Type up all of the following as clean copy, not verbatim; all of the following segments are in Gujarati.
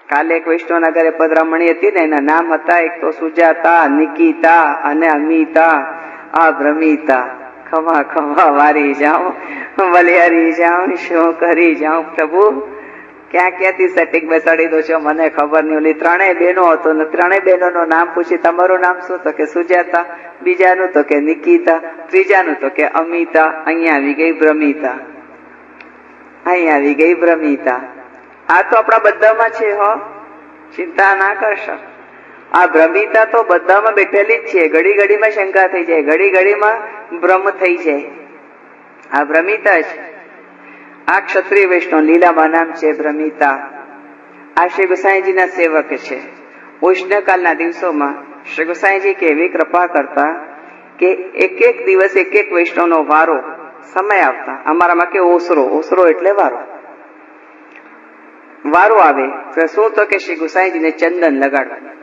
કાલે એક વૈષ્ણવના ઘરે પધરામણી હતી ને, એના નામ હતા એક તો સુજાતા, નિકિતા અને અમિતા. આ ભ્રમિતા. ખમા ખમા વારી જાઉં, વલિયારી જાઉં, શું કરી જાઉં પ્રભુ, ક્યાં ક્યાંથી સેટિંગ બેસાડી દો છો મને ખબર નહીં. ઓલી ત્રણેય બહેનો હતો ને, ત્રણેય બહેનોનું નામ પૂછી, તમારું નામ શું? તો કે સુજાતા. બીજાનું તો કે નિકિતા. ત્રીજાનું તો કે અમિતા. અહીંયા આવી ગઈ ભ્રમિતા. અહીંયા આવી ગઈ ભ્રમિતા. આ તો આપણા બધામાં છે હો, ચિંતા ના કરશો. આ ભ્રમિતા તો બધામાં બેઠેલી જ છે. ઘડી ઘડીમાં શંકા થઈ જાય, ઘડી ઘડીમાં ભ્રમ થઈ જાય. આ ભ્રમિતા છે. આ ક્ષત્રિય વૈષ્ણવ લીલામાં નામ છે ભ્રમિતા. આ શ્રી ગુસાઈજીના સેવક છે. ઉષ્ણકાલના દિવસોમાં શ્રી ગુસાઈજી કેવી કૃપા કરતા કે એક એક દિવસ એક એક વૈષ્ણવનો વારો સમય આવતા. અમારામાં કે ઓસરો, ઓસરો એટલે વારો. વારો આવે તો શું? તો કે શ્રી ગુસાઈજીને ચંદન લગાડવાનું.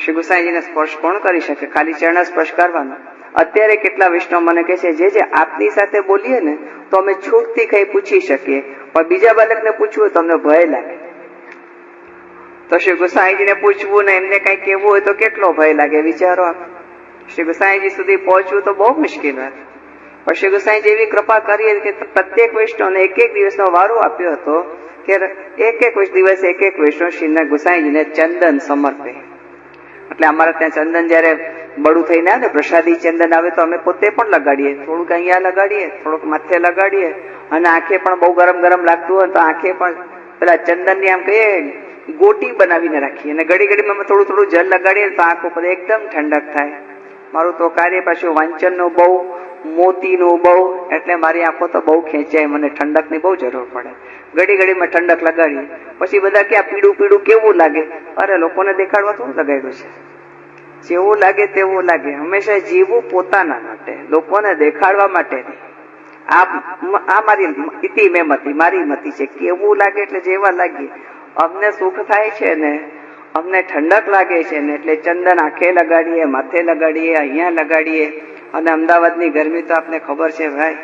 શ્રી ગુસાઈજીને સ્પર્શ કોણ કરી શકે? ખાલી ચરણ સ્પર્શ કરવાનો. અત્યારે કેટલા વૈષ્ણવ મને કહે છે, જે આપની સાથે બોલીએ ને તો અમે છૂટથી કઈ પૂછી શકીએ, પણ બીજા બાળકને પૂછવું તો અમને ભય લાગે. તો શ્રી ગુસાઈજીને પૂછવું ને એમને કઈ કહેવું હોય તો કેટલો ભય લાગે, વિચારો આપ. શ્રી ગુસાઈજી સુધી પહોંચવું તો બહુ મુશ્કેલ વાત. પણ શ્રી ગુસાઈજી એવી કૃપા કરી કે પ્રત્યેક વૈષ્ણવને એક એક દિવસનો વારો આપ્યો હતો કે એક એક દિવસ એક એક વૈષ્ણવ શ્રી ગુસાઈજીને ચંદન સમર્પે. એટલે અમારે ત્યાં ચંદન જયારે બળું થઈને આવે ને, પ્રસાદી ચંદન આવે તો અમે પોતે પણ લગાડીએ. થોડુંક અહીંયા લગાડીએ, થોડુંક માથે લગાડીએ, અને આંખે પણ બહુ ગરમ ગરમ લાગતું હોય તો આંખે પણ પેલા ચંદન ની આમ કહીએ ગોટી બનાવીને રાખીએ, અને ઘડી ઘડીમાં થોડું થોડું જલ લગાડીએ તો આંખો પર એકદમ ઠંડક થાય. મારું તો કાર્ય પાછું વાંચનનું બહુ, મોતીનું બહુ, એટલે મારી આંખો તો બહુ ખેંચાય. મને ઠંડકની બહુ જરૂર પડે. ઘડી ઘડીમાં ઠંડક લગાડીએ. પછી બધા કે આ પીળું પીળું કેવું લાગે? અરે લોકોને દેખાડવા થોડું લગાડ્યું છે. જેવું લાગે તેવું લાગે. હંમેશા જીવવું પોતાના માટે, લોકોને દેખાડવા માટે નહીં. આ મારી ઇતિ મેમતી, મારી મતી છે. કેવું લાગે એટલે જેવા લાગીએ. અમને સુખ થાય છે ને, અમને ઠંડક લાગે છે ને, એટલે ચંદન આંખે લગાડીએ, માથે લગાડીએ, અહીંયા લગાડીએ. અને અમદાવાદની ગરમી તો આપને ખબર છે ભાઈ,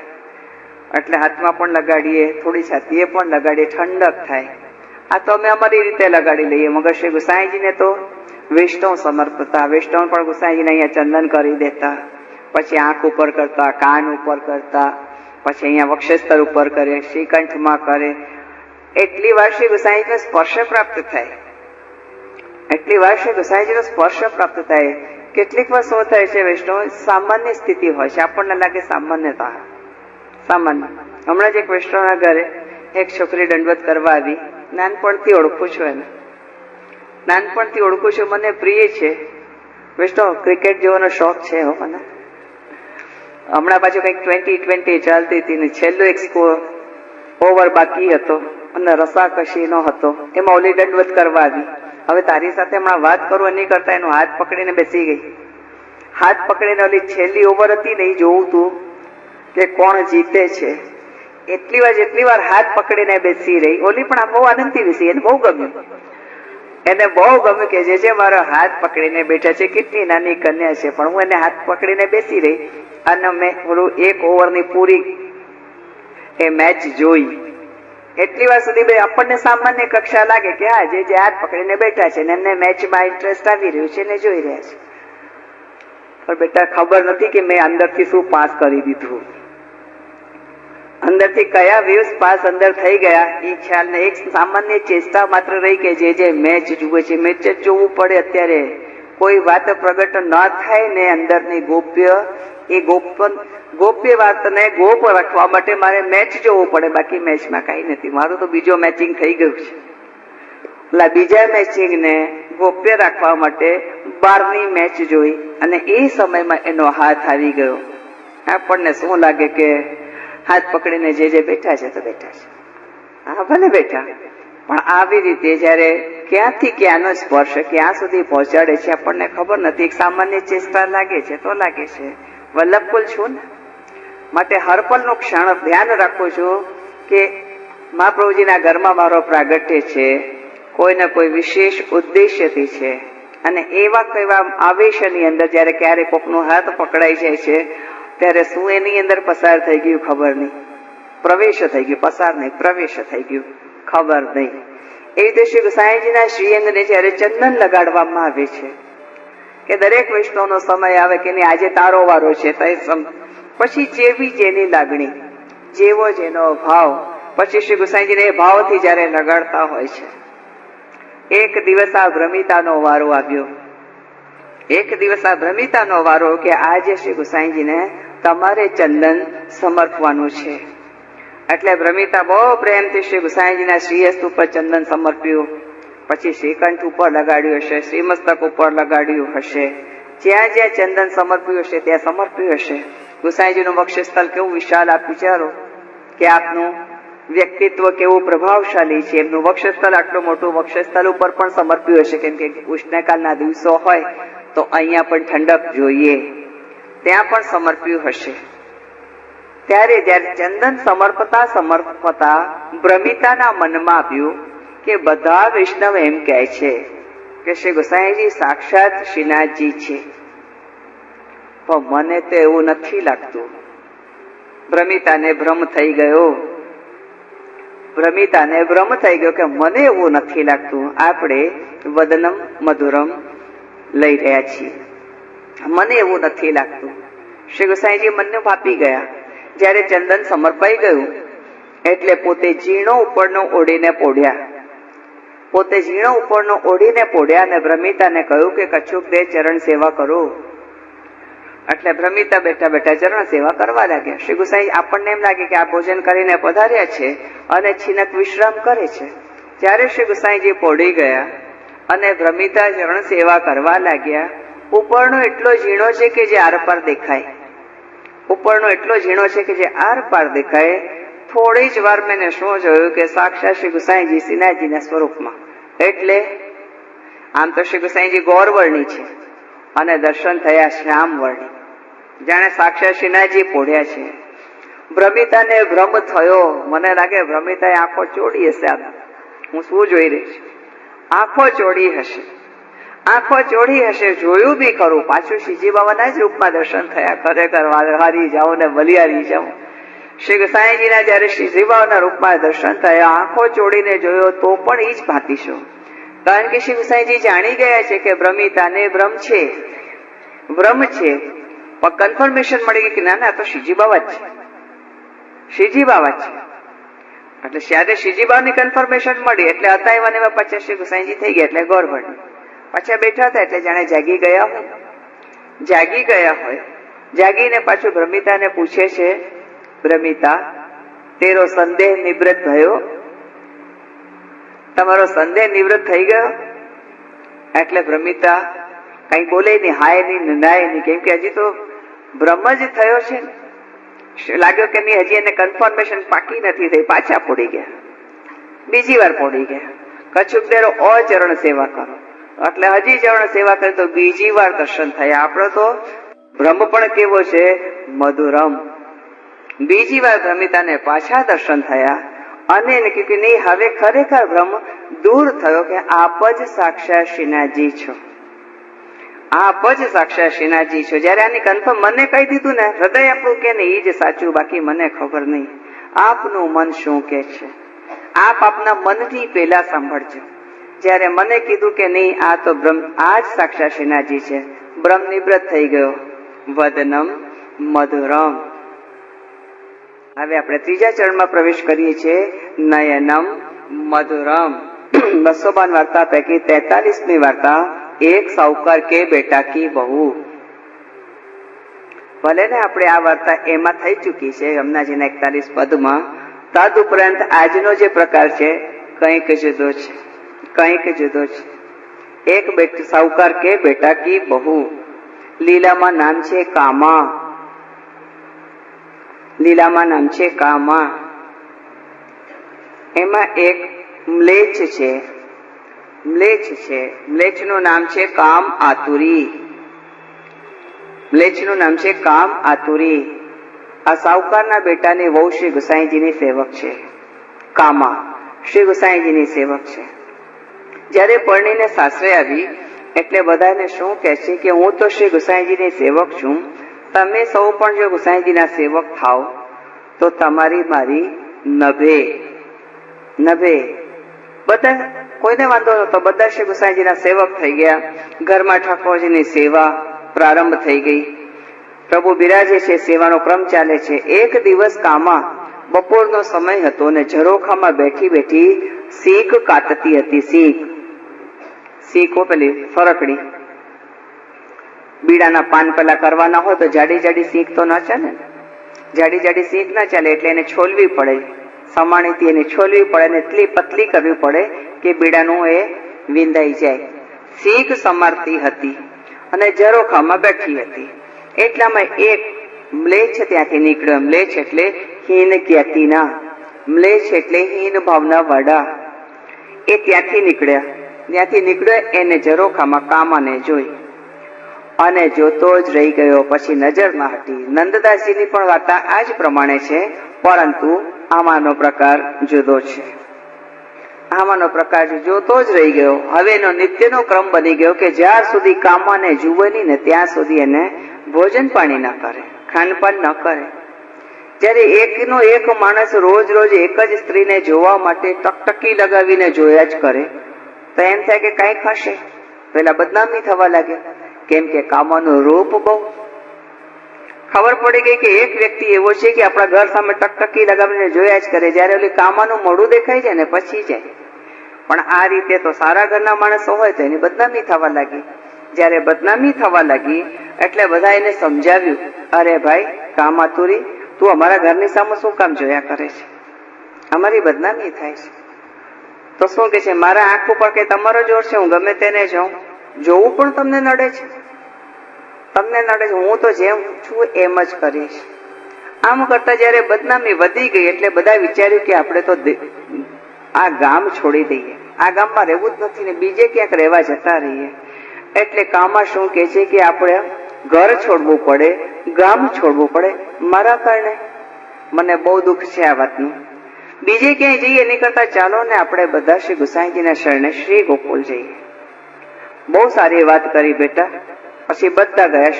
એટલે હાથમાં પણ લગાડીએ, થોડી છાતીએ પણ લગાડીએ, ઠંડક થાય. આ તો અમે અમારી રીતે લગાડી લઈએ. મગર શ્રી ગુસાઈજીને તો વૈષ્ણવ સમર્પતા. વૈષ્ણવ પણ ગુસાઈજીને અહીંયા ચંદન કરી દેતા. પછી આંખ ઉપર કરતા, કાન ઉપર કરતા, પછી અહીંયા વક્ષસ્તર ઉપર કરે, શ્રીકંઠમાં કરે. એટલી વાર શ્રી ગુસાઈજીનો સ્પર્શ પ્રાપ્ત થાય. એટલી વાર શ્રી ગુસાઈજીનો સ્પર્શ પ્રાપ્ત થાય. કેટલીક વાર શું થાય છે વૈષ્ણવ, સામાન્ય સ્થિતિ હોય છે, આપણને લાગે સામાન્યતા, સામાન્ય. હમણાં જ એક વૈષ્ણવના ઘરે એક છોકરી દંડવત કરવા આવી. નાનપણથી ઓળખું છું એને, નાનપણથી ઓળખું છું, મને પ્રિય છે. વૈષ્ણવ ક્રિકેટ જોવાનો શોખ છે હો મને. હમણાં પાછું કંઈક 2020 ચાલતી હતી ને, છેલ્લો એક સ્કોર ઓવર બાકી હતો અને રસાકશી નો હતો. એમાં ઓલી દંડવત કરવા આવી. હવે તારી સાથે હમણાં વાત કરું નહીં કરતા એનો હાથ પકડીને બેસી ગઈ. હાથ પકડીને ઓલી છેલ્લી ઓવર હતી ને એ જોવું તું કે કોણ જીતે છે. જેટલી વાર હાથ પકડીને બેસી રહી. ઓલી પણ બહુ આનંદથી બેસી, એને બહુ ગમ્યું. એને બહુ ગમ્યું કે જે મારો હાથ પકડીને બેઠા છે, કેટલી નાની કન્યા છે, પણ હું એને હાથ પકડીને બેસી રહી અને મેં ઓલું એક ઓવરની પૂરી એ મેચ જોઈ. એટલી વાર સુધી આપણને સામાન્ય કક્ષા લાગે કે હા, જે હાથ પકડીને બેઠા છે ને એમને મેચમાં ઇન્ટરેસ્ટ આવી રહ્યું છે ને જોઈ રહ્યા છે. પણ બેટા ખબર નથી કે મેં અંદરથી શું પાસ કરી દીધું, અંદરથી કયા વ્યૂઝ પાસ અંદર થઈ ગયા એ ખ્યાલ ને. એક સામાન્ય ચેષ્ટા માત્ર રહી કે જે મેચ જુએ છે, મેચ જ જોવું પડે. અત્યારે કોઈ વાત પ્રગટ ન થાય ને અંદરની ગોપ્ય, એ ગોપ્ય વાતને ગોપ રાખવા માટે મારે મેચ જોવું પડે. બાકી મેચમાં કઈ નથી. મારું તો બીજો મેચિંગ થઈ ગયું છે. એટલે બીજા મેચિંગ ને ગોપ્ય રાખવા માટે 12ની મેચ જોઈ અને એ સમયમાં એનો હાથ આવી ગયો. આપણને શું લાગે કે હાથ પકડીને જે બેઠા છે તો બેઠા છે, હા ભલે બેઠા, પણ આવી રીતે જયારે ક્યાંથી ક્યાંનો સ્પર્શ ક્યાં સુધી પહોંચાડે છે આપણને ખબર નથી. એક સામાન્ય ચેષ્ટા લાગે છે તો લાગે છે. વલ્લભકુલ છું ને, માટે હરપલનું ક્ષણ ધ્યાન રાખું છું કે મહાપ્રભુજીના ઘરમાં મારો પ્રાગટ્ય છે, કોઈને કોઈ વિશેષ ઉદ્દેશ્યથી છે. અને એવા કેવા આવેશની અંદર જયારે ક્યારે કોકનો હાથ પકડાઈ જાય છે ત્યારે શું એની અંદર પસાર થઈ ગયું ખબર નહીં, પ્રવેશ થઈ ગયું, પસાર નહીં પ્રવેશ થઈ ગયું ખબર નહીં. એ રીતે શ્રી ગુસાઈજીના શ્રીઅંગને જયારે ચંદન લગાડવામાં આવે છે કે દરેક વૈષ્ણવનો સમય આવે કે નહીં આજે તારો વારો છે, પછી જેવી જેની લાગણી, જેવો જેનો ભાવ, પછી શ્રી ગુસાઈજીને એ ભાવથી જયારે લગાડતા હોય છે. એક દિવસ આ ભ્રમિતાનો વારો આવ્યો, એક દિવસ આ ભ્રમિતાનો વારો કે આજે શ્રી ગુસાઈજીને તમારે ચંદન સમર્પવાનું છે. એટલે ભ્રમિતા બહુ પ્રેમથી શ્રી ગુસાઈજીના શ્રીહસ્ત ઉપર ચંદન સમર્પ્યું, પછી શ્રીકંઠ ઉપર લગાડ્યું હશે, શ્રીમસ્તક ઉપર લગાડ્યું હશે, જ્યાં જ્યાં ચંદન સમર્પ્યું હશે ત્યાં સમર્પ્યું હશે. ગુસાઈજીનું વક્ષસ્થળ કેવું વિશાળ, આપ વિચારો કે આપનું વ્યક્તિત્વ કેવું પ્રભાવશાળી છે. એમનું વક્ષસ્થળ આટલું મોટું વક્ષસ્થળ ઉપર પણ સમર્પ્યું હશે, કેમ કે ઉષ્ણકાળના દિવસો હોય તો અહીંયા પણ ઠંડક જોઈએ, ત્યાં પણ સમર્પ્યું હશે. ત્યારે જયારે ચંદન સમર્પતા ભ્રમિતાના મનમાં આવ્યું કે બધા વૈષ્ણવ એમ કહે છે કે શ્રી ગુસાઈજી સાક્ષાત શ્રીનાથજી છે, પણ મને તો એવું નથી લાગતું. ભ્રમિતાને ભ્રમ થઈ ગયો, ભ્રમિતાને ભ્રમ થઈ ગયો કે મને એવું નથી લાગતું. આપણે વદનમ મધુરમ લઈ રહ્યા છીએ, મને એવું નથી લાગતું. શ્રી ગુસાઈજી મનને વાપી ગયા. જયારે ચંદન સમર્પાઈ ગયું એટલે પોતે ઝીણો ઉપરનો ઓઢીને પોઢ્યા, પોતે ઝીણો ઉપરનો ઓઢીને પોઢ્યા અને ભ્રમિતાને કહ્યું કે કચ્છુક દે ચરણ સેવા કરો. એટલે ભ્રમિતા બેઠા બેઠા ચરણ સેવા કરવા લાગ્યા. શ્રી ગુસાઈ આપણને એમ લાગે કે આ ભોજન કરીને પધાર્યા છે અને છીનક વિશ્રામ કરે છે. જ્યારે શ્રી ગુસાઈજી પોઢી ગયા અને ભ્રમિતા ચરણ સેવા કરવા લાગ્યા, ઉપરનો એટલો ઝીણો છે કે જે આરપાર દેખાય, ઉપરનો એટલો ઝીણો છે કે જે આરપાર દેખાય. થોડી જ વાર મેં શું જોયું કે સાક્ષાત શ્રી ગુસાઈજી શ્રીનાથજીના સ્વરૂપમાં, એટલે આમ તો શ્રી ગુસાઈજી ગૌરવર્ણી છે અને દર્શન થયા શ્યામ વર્ણી, જાણે સાક્ષાત શ્રીનાથજી પોઢ્યા છે. ભ્રમિતાને ભ્રમ થયો, મને લાગે ભ્રમિતાએ આંખો ચોડી હશે. હું શું જોઈ રહી છું? આંખો ચોડી હશે, આંખો ચોડી હશે. જોયું બી ખરું, પાછું શ્રીજી બાબાના જ રૂપમાં દર્શન થયા. ખરેખર હારી જાઓ ને બલિયારી જાઓ. શ્રી ગુસાઈજીના જયારે શ્રીજી બાબાના રૂપમાં દર્શન થયા, આંખો ચોડીને જોયો તો પણ એ જ ભાતીશો. કારણ કે શ્રી ગુસાઈજી જાણી ગયા છે કે ભ્રમિતાને ભ્રમ છે, ભ્રમ છે. પણ કન્ફર્મેશન મળી ગઈ કે ના ના તો શ્રીજી બાબા જ છે, શ્રીજી બાબા છે. એટલે ત્યારે શ્રીજી બાબાની કન્ફર્મેશન મળી એટલે હતા એવા પાછા શ્રી ગુસાઈજી થઈ ગયા. એટલે ગૌરવર્ણી પાછા બેઠા હતા એટલે જાણે જાગી ગયા હોય, જાગી ગયા હોય. જાગીને પાછું ભ્રમિતાને પૂછે છે, ભ્રમિતા તેરો સંદેહ નિવૃત્ત થયો, તમારો સંદેહ નિવૃત્ત થઈ ગયો? એટલે ભ્રમિતા કઈ બોલે નહીં, હાય નહીં, નાય નહીં, કેમ કે હજી તો ભ્રમ જ થયો છે ને. લાગ્યો કે નહીં, હજી એને કન્ફર્મેશન પાકી નથી થઈ. પાછા પોડી ગયા, બીજી વાર પોડી ગયા. કચ્છુક દેરો અચરણ સેવા કરો, એટલે હજી ચરણ સેવા કરી તો બીજી વાર દર્શન થયા. આપણો તો ભ્રમ પણ કેવો છે, મધુરમ. બીજી વાર ભ્રમિતાને પાછા દર્શન થયા અને એને કહ્યું કે નહીં, હવે ખરેખર ભ્રમ દૂર થયો કે આપ જ સાક્ષાત શ્રીનાથજી છો, આપ જ સાક્ષાત શ્રીનાથજી છો. જયારે આની કન્ફર્મ મને કહી દીધું ને, હૃદય આપણું કે ને એ જ સાચું, બાકી મને ખબર નહીં આપનું મન શું કે છે. આપ આપના મનથી પેલા સાંભળજો. જયારે મને કીધું કે નહીં આ તો બ્રહ્મ, આ જ સાક્ષાત શ્રીનાથજી છે, બ્રહ્મ નિવૃત્ત થઈ ગયો. વદનમ મધુરમ. હવે આપણે ત્રીજા ચરણમાં પ્રવેશ કરીએ છીએ, નયનમ મધુરમ. 252 વાર્તા પૈકી 43મી વાર્તા, એક સાહુકાર કે બેટા કી બહુ. ભલે ને આપણે આ વાર્તા એમાં થઈ ચૂકી છે હમણાંજીના 41 પદમાં. તદ ઉપરાંત આજનો જે પ્રકાર છે કંઈક જુદો છે, કંઈક જુદો છે. એક સાહુકાર કે બેટા કી બહુ. લીલામાં નામ છે કામા, લીલામાં નામ છે કામા. એમાં એક મ્લેચ્છ છે, મ્લેચ્છ છે. મ્લેચ્છનું નામ છે કામ આતુરી, મ્લેચ્છનું નામ છે કામ આતુરી. આ સાહુકારના બેટાની વહુ શ્રી ગુસાઈજીની સેવક છે. કામા શ્રી ગુસાઈજીની સેવક છે. જયારે પરણીને સાસરે આવી એટલે બધાને શું કહે છે કે હું તો શ્રી ગુસાઈજીની સેવક છું, તમે સૌ પણ જો ગુસાઈજીના સેવક થાવ તો તમારી મારી નભે બધા, કોઈને વાંધો નતો, બધા શ્રી ગુસાઈજીના સેવક થઈ ગયા. ઘરમાં ઠાકોરજીની સેવા પ્રારંભ થઈ ગઈ. પ્રભુ બિરાજે છે, સેવાનો ક્રમ ચાલે છે. એક દિવસ કામા બપોરનો સમય હતો ને ઝરોખામાં બેઠી બેઠી શીખ કાતતી હતી. શીખો પેલી ફરકડી, બીડાના પાન પેલા કરવાના હોય તો જાડી જાડી શીખ તો ના ચાલે, જાડી શીખ ના ચાલે, એટલે એને છોલવી પડે, સમાણીથી એને છોલવી પડે અને એટલી પતલી કરવી પડે કે બીડાનું એ વિંધાઈ જાય. શીખ સમારતી હતી અને ઝરોખામાં બેઠી હતી. એટલામાં એક મ્લેચ્છ ત્યાંથી નીકળ્યો. મ્લેચ્છ એટલે હીન જ્ઞાતિના, મ્લેચ્છ એટલે હીન ભાવના વાળા. એ ત્યાંથી નીકળ્યો. એને ઝરોખામાં કામાને જોઈ અને જોતો જ રહી ગયો. પછી નજર ના હટી. નંદદાસજીની પણ વાર્તા આ જ પ્રમાણે છે, પરંતુ આમાંનો પ્રકાર જુદો છે. આમાંનો પ્રકાર જોતો જ રહી ગયો. હવે એનો નિત્યનો ક્રમ બની ગયો કે જ્યાર સુધી કામાને જુએ નહીં ને ત્યાં સુધી એને ભોજન પાણી ના કરે, ખાનપાન ન કરે. જયારે એકનો એક માણસ રોજ એક જ સ્ત્રીને જોવા માટે ટકટકી લગાવીને જોયા જ કરે તો એમ થાય કે કઈ ખાશે, પેલા બદનામી થવા લાગે. કેમ કે કામાનું રૂપ બહુ. ખબર પડી ગઈ કે એક વ્યક્તિ એવો છે કે આપણા ઘર સામે ટકટકી લગાવીને જોયા જ કરે, જયારે ઓલી કામાનું મોઢું દેખાય જાય ને પછી જાય. પણ આ રીતે તો સારા ઘરના માણસો હોય તો એની બદનામી થવા લાગી. જયારે બદનામી થવા લાગી એટલે બધા એને સમજાવ્યું, અરે ભાઈ કામાતુરી, તું અમારા ઘરની સામે શું કામ જોયા કરે છે, અમારી બદનામી થાય છે. તો શું કે છે, મારા આંખ ઉપર કે તમારો જોર છે, હું ગમે તેને જોઉં, જોવું પણ તમને નડે છે, હું તો જેમ છું એમ જ કરીશ. આમ કરતા જયારે બદનામી વધી ગઈ એટલે બધા વિચાર્યું કે આપણે તો આ ગામ છોડી દઈએ, આ ગામમાં રહેવું જ નથી ને બીજે ક્યાંક રહેવા જતા રહીએ. એટલે કામા શું કે છે કે આપણે ઘર છોડવું પડે, ગામ છોડવું પડે. મારા કારણે મને બહુ દુઃખ છે આ વાતનું. બીજે ક્યાંય જઈએ એની કરતા ચાલો ને આપણે બધા શ્રી ગુસાઈજીના શરણે શ્રી ગોકુળ જઈએ. બહુ સારી વાત કરી બેટા. પછી બધા ગયા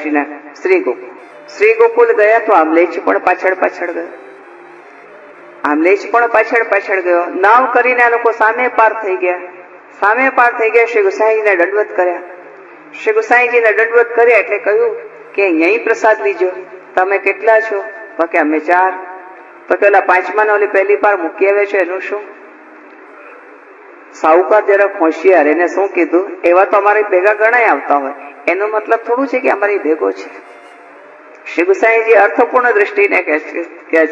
શ્રી ગોકુળ. શ્રી ગોકુળ ગયા તો આમલેચ પણ પાછળ ગયો. નાવ કરીને આ લોકો સામે પાર થઈ ગયા. શ્રી ગુસાઈજીને દંડવત કર્યા. શ્રી ગુસાઈજીને દંડવત કર્યા એટલે કહ્યું કે અહીં પ્રસાદ લીજો. તમે કેટલા છો? તો કે અમે 4. તો પેલા 5મા ઓલી પહેલી પાર મૂકી આવે છે એનું શું? સાહુકાર જરાક હોશિયાર, એને શું કીધું, એવા તો અમારી ભેગા ગણાય આવતા હોય, એનો મતલબ થોડું છે કે અમારી ભેગો છે. શ્રી ગુસાઈજી અર્થપૂર્ણ દ્રષ્ટિને કે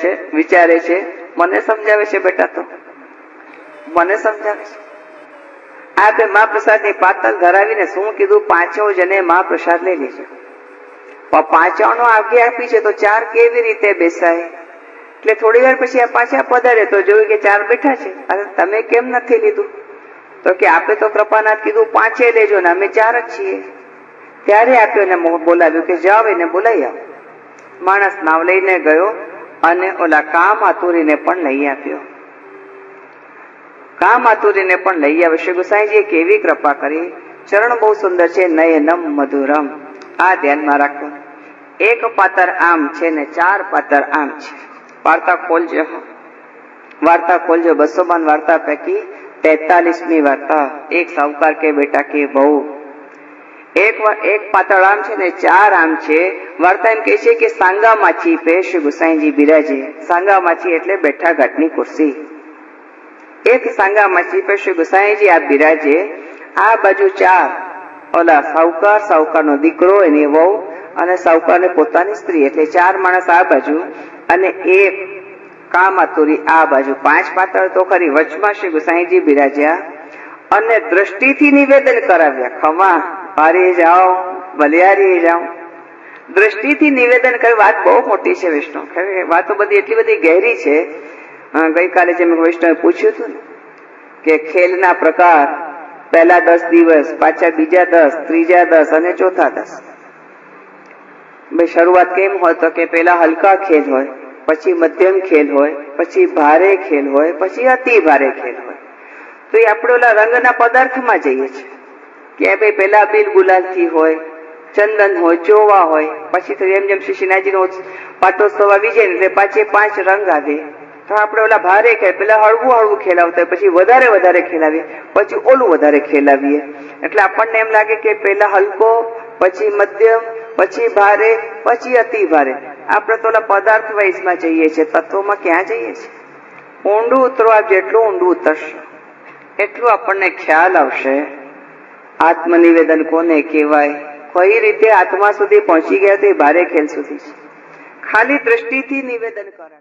છે, વિચારે છે, મને સમજાવે છે બેટા, તો મને સમજાવે છે. આ બે મહાપ્રસાદની પાતલ ધરાવીને શું કીધું, 5 જણે મહાપ્રસાદ લઈ લેજો. 5 આજ્ઞા આપી છે તો 4 કેવી રીતે બેસાય? એટલે થોડી વાર પછી આ પાછા પધારે તો જોયું કે 4 બેઠા છે. અરે તમે કેમ નથી લીધું? તો કે આપે તો કૃપાનાથ કીધું 5 લેજો ને અમે 4 જ છીએ. ત્યારે આપ્યો ને બોલાવ્યું કે જાઓ એને બોલાવી આવો. માણસ નાવ લઈને ગયો અને ઓલા કામ આતુરીને પણ લઈ આવ્યો. શ્રી ગુસાઈજીએ કેવી કૃપા કરી. ચરણ બહુ સુંદર છે, નયનમ મધુરમ. આ ધ્યાનમાં રાખો. 1 પાતર આમ છે ને 4 પાતર આમ છે. વાર્તા ખોલજો 200 વાર્તા પૈકી 43મી વાર્તા. એક સાહુકાર કે બેટા કે બહુ. એક પાતળ આમ છે ને 4 આમ છે. વાર્તા એમ કે છે કે સાંગા માછી પે શ્રી ગુસાઈજી બિરાજે. સાંગા માછી એટલે બેઠા ઘાટની ખુરશી. એક સાંગા માછી પે શ્રી ગુસાઈજી આ બિરાજે. આ બાજુ 4 ઓલા સાહુકારનો દીકરો, એની વહુ અને સાહુકારને પોતાની સ્ત્રી, એટલે 4 માણસ આ બાજુ અને 1 કામાતુરી આ બાજુ. 5 પાતળ તો ખરી, વચમાં શ્રી ગુસાઈજી બિરાજ્યા અને દ્રષ્ટિથી નિવેદન કરાવ્યા. ખમા હારી જાઓ, બલિયારી જાઓ. દ્રષ્ટિથી નિવેદન કરે. વાત બહુ મોટી છે વિષ્ણુ, વાતો બધી એટલી બધી ગહેરી છે. ગઈકાલે જે મેં વૈષ્ણવે પૂછ્યું હતું ને કે ખેલના પ્રકાર, પહેલા 10 દિવસ, પાછા બીજા 10, ત્રીજા 10 અને ચોથા 10. ભાઈ શરૂઆત કેમ હોય તો કે પેલા હલકા ખેલ હોય, પછી મધ્યમ ખેલ હોય, પછી ભારે ખેલ હોય, પછી અતિ ભારે ખેલ હોય. તો એ આપણે ઓલા રંગના પદાર્થમાં જઈએ છીએ કે ભાઈ પેલા બિલ ગુલાલ થી હોય, ચંદન હોય, ચોવા હોય, પછી જેમ જેમ શ્રીનાથજીનો પાટોત્સવ આવી જાય એટલે પાછે 5 રંગ આવે. તો આપણે ઓલા ભારે પેલા હળવું હળવું ખેલાવતા હોય, પછી વધારે વધારે ખેલાવીએ, પછી ઓલું વધારે ખેલાવીએ. એટલે આપણને એમ લાગે કે પેલા હલકો, પછી મધ્યમ, પછી ભારે, પછી અતિ ભારે. આપણે તો ઓલા પદાર્થ વાઇઝમાં જઈએ છીએ, તત્વોમાં ક્યાં જઈએ છીએ? ઊંડું ઉતરવા જેટલું ઊંડું ઉતરશે એટલું આપણને ખ્યાલ આવશે આત્મનિવેદન કોને કહેવાય, કઈ રીતે આત્મા સુધી પહોંચી ગયા. તો એ ભારે ખેલ સુધી છે. ખાલી દ્રષ્ટિથી નિવેદન કરાય.